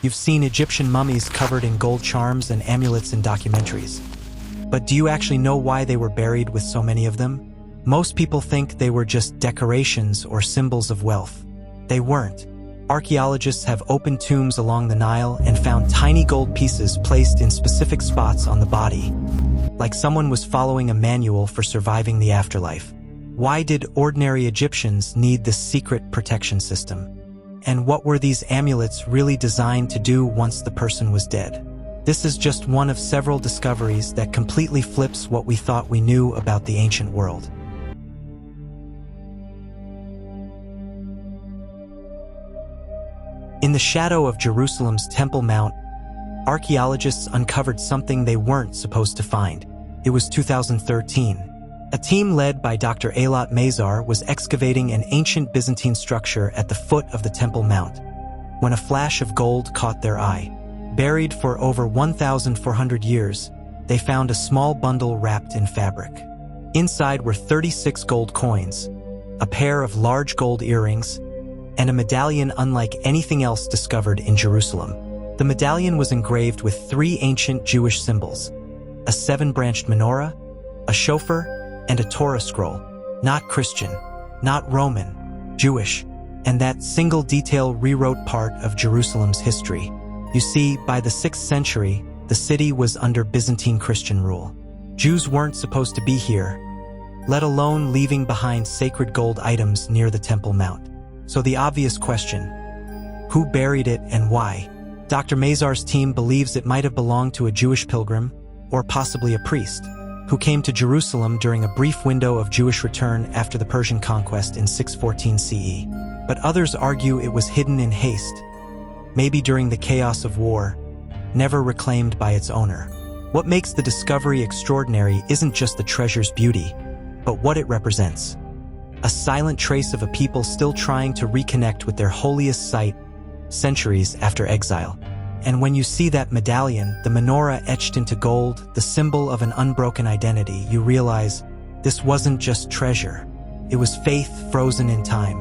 You've seen Egyptian mummies covered in gold charms and amulets in documentaries. But do you actually know why they were buried with so many of them? Most people think they were just decorations or symbols of wealth. They weren't. Archaeologists have opened tombs along the Nile and found tiny gold pieces placed in specific spots on the body, like someone was following a manual for surviving the afterlife. Why did ordinary Egyptians need this secret protection system? And what were these amulets really designed to do once the person was dead? This is just one of several discoveries that completely flips what we thought we knew about the ancient world. In the shadow of Jerusalem's Temple Mount, archaeologists uncovered something they weren't supposed to find. It was 2013. A team led by Dr. Eilat Mazar was excavating an ancient Byzantine structure at the foot of the Temple Mount, when a flash of gold caught their eye. Buried for over 1,400 years, they found a small bundle wrapped in fabric. Inside were 36 gold coins, a pair of large gold earrings, and a medallion unlike anything else discovered in Jerusalem. The medallion was engraved with 3 ancient Jewish symbols: a 7-branched menorah, a shofar, and a Torah scroll. Not Christian, not Roman, Jewish, and that single detail rewrote part of Jerusalem's history. You see, by the 6th century, the city was under Byzantine Christian rule. Jews weren't supposed to be here, let alone leaving behind sacred gold items near the Temple Mount. So the obvious question: who buried it and why? Dr. Mazar's team believes it might have belonged to a Jewish pilgrim, or possibly a priest, who came to Jerusalem during a brief window of Jewish return after the Persian conquest in 614 CE. But others argue it was hidden in haste, maybe during the chaos of war, never reclaimed by its owner. What makes the discovery extraordinary isn't just the treasure's beauty, but what it represents. A silent trace of a people still trying to reconnect with their holiest site centuries after exile. And when you see that medallion, the menorah etched into gold, the symbol of an unbroken identity, you realize this wasn't just treasure. It was faith frozen in time.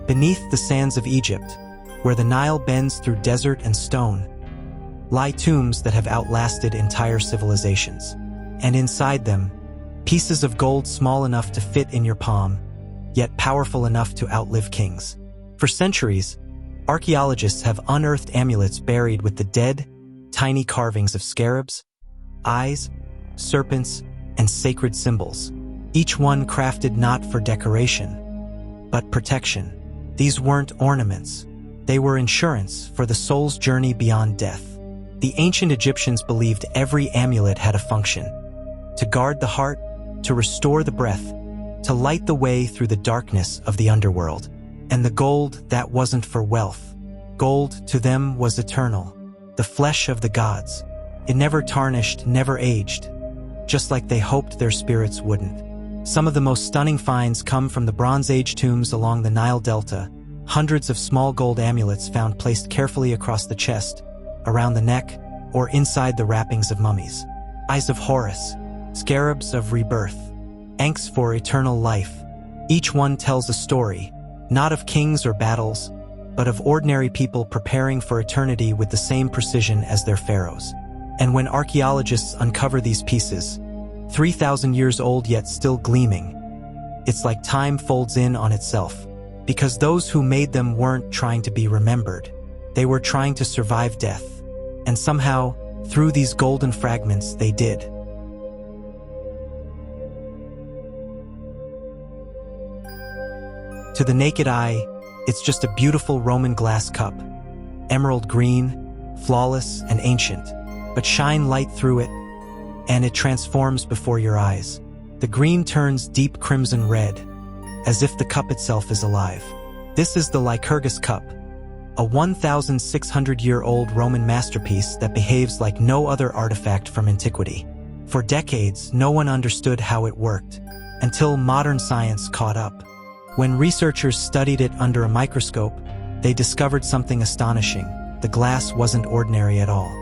Beneath the sands of Egypt, where the Nile bends through desert and stone, lie tombs that have outlasted entire civilizations. And inside them, pieces of gold small enough to fit in your palm, yet powerful enough to outlive kings. For centuries, archaeologists have unearthed amulets buried with the dead, tiny carvings of scarabs, eyes, serpents, and sacred symbols, each one crafted not for decoration, but protection. These weren't ornaments. They were insurance for the soul's journey beyond death. The ancient Egyptians believed every amulet had a function: to guard the heart, to restore the breath, to light the way through the darkness of the underworld. And the gold, that wasn't for wealth. Gold, to them, was eternal, the flesh of the gods. It never tarnished, never aged, just like they hoped their spirits wouldn't. Some of the most stunning finds come from the Bronze Age tombs along the Nile Delta. Hundreds of small gold amulets found placed carefully across the chest, around the neck, or inside the wrappings of mummies. Eyes of Horus, scarabs of rebirth, ankhs for eternal life. Each one tells a story, not of kings or battles, but of ordinary people preparing for eternity with the same precision as their pharaohs. And when archaeologists uncover these pieces, 3,000 years old yet still gleaming, it's like time folds in on itself. Because those who made them weren't trying to be remembered. They were trying to survive death. And somehow, through these golden fragments, they did. To the naked eye, it's just a beautiful Roman glass cup, emerald green, flawless and ancient. But shine light through it, and it transforms before your eyes. The green turns deep crimson red, as if the cup itself is alive. This is the Lycurgus Cup, a 1,600-year-old Roman masterpiece that behaves like no other artifact from antiquity. For decades, no one understood how it worked, until modern science caught up. When researchers studied it under a microscope, they discovered something astonishing. The glass wasn't ordinary at all.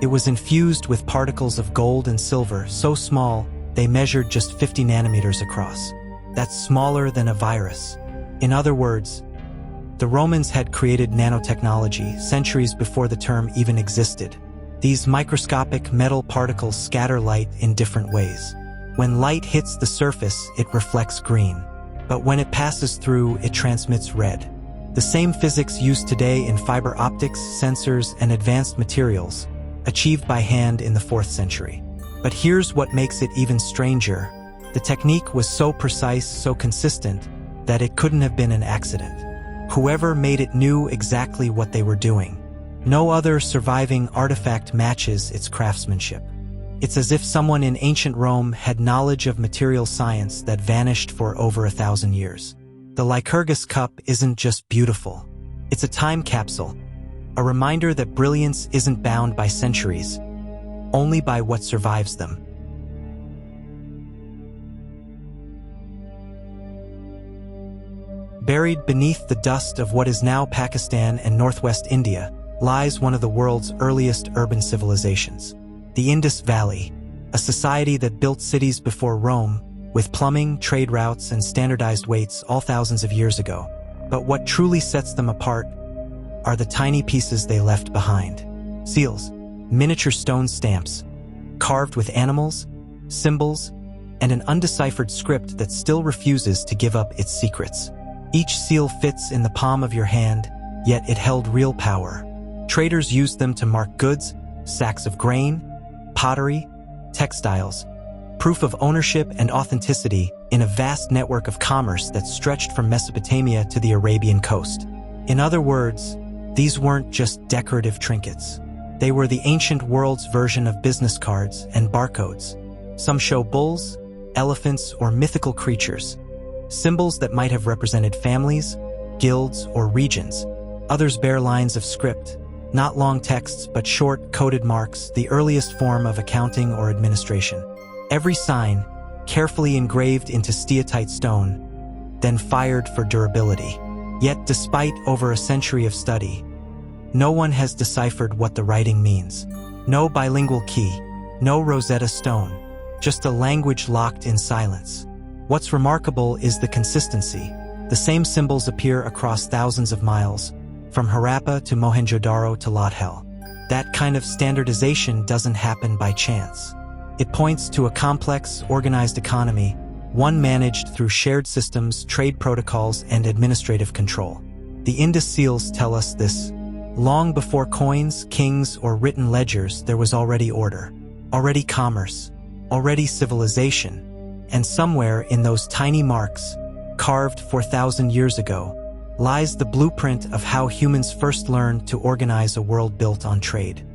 It was infused with particles of gold and silver so small they measured just 50 nanometers across. that's smaller than a virus. In other words, the Romans had created nanotechnology centuries before the term even existed. These microscopic metal particles scatter light in different ways. When light hits the surface, it reflects green. But when it passes through, it transmits red. The same physics used today in fiber optics, sensors, and advanced materials, achieved by hand in the 4th century. But here's what makes it even stranger. The technique was so precise, so consistent, that it couldn't have been an accident. Whoever made it knew exactly what they were doing. No other surviving artifact matches its craftsmanship. It's as if someone in ancient Rome had knowledge of material science that vanished for over 1,000 years. The Lycurgus Cup isn't just beautiful. It's a time capsule, a reminder that brilliance isn't bound by centuries, only by what survives them. Buried beneath the dust of what is now Pakistan and northwest India lies one of the world's earliest urban civilizations, the Indus Valley, a society that built cities before Rome, with plumbing, trade routes, and standardized weights all thousands of years ago. But what truly sets them apart are the tiny pieces they left behind. Seals, miniature stone stamps, carved with animals, symbols, and an undeciphered script that still refuses to give up its secrets. Each seal fits in the palm of your hand, yet it held real power. Traders used them to mark goods, sacks of grain, pottery, textiles, proof of ownership and authenticity in a vast network of commerce that stretched from Mesopotamia to the Arabian coast. In other words, these weren't just decorative trinkets. They were the ancient world's version of business cards and barcodes. Some show bulls, elephants, or mythical creatures, symbols that might have represented families, guilds, or regions. Others bear lines of script, not long texts but short, coded marks, the earliest form of accounting or administration. Every sign, carefully engraved into steatite stone, then fired for durability. Yet, despite over a century of study, no one has deciphered what the writing means. No bilingual key, no Rosetta Stone, just a language locked in silence. What's remarkable is the consistency. The same symbols appear across thousands of miles, from Harappa to Mohenjo-Daro to Lathel. That kind of standardization doesn't happen by chance. It points to a complex, organized economy, one managed through shared systems, trade protocols, and administrative control. The Indus Seals tell us this. Long before coins, kings, or written ledgers, there was already order, already commerce, already civilization, and somewhere in those tiny marks, carved 4,000 years ago, lies the blueprint of how humans first learned to organize a world built on trade.